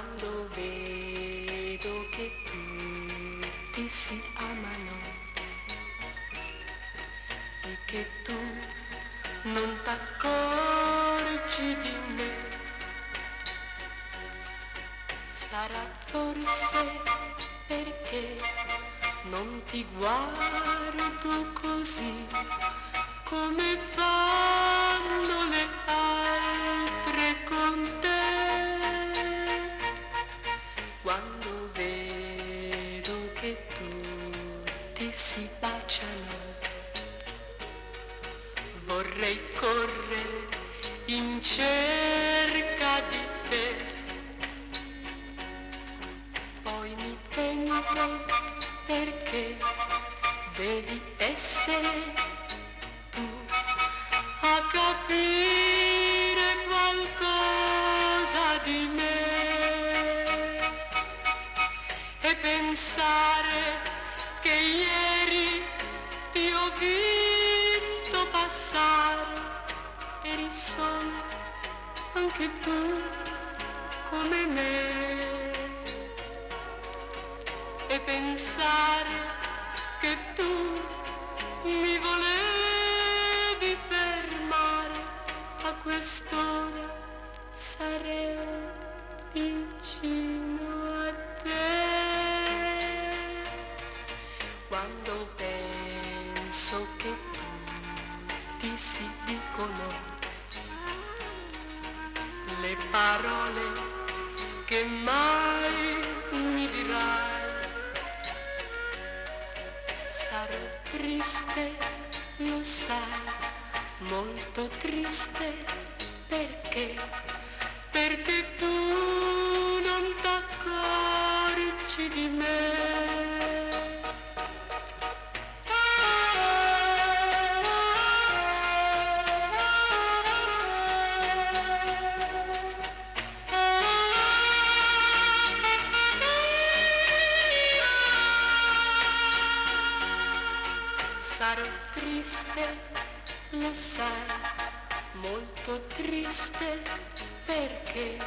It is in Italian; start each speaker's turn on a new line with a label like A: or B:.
A: quando vedo che tutti si amano e che tu non t'accorgi di me. Sarà forse perché non ti guardo così come fanno le altre con te. Quando vedo che tutti si baciano, vorrei correre in cerca di te. Poi mi pento perché devi essere tu a capire qualcosa di me e pensare che ieri ti ho visto passare, eri solo anche tu come me. E pensare che tu mi volevi fermare, a quest'ora sarei vicino a te. Quando penso che tutti si dicono le parole che mai mi dirai, sarò triste, lo sai, molto triste, perché tu non t'accorgi di me. Sarò triste, lo sai, molto triste, perché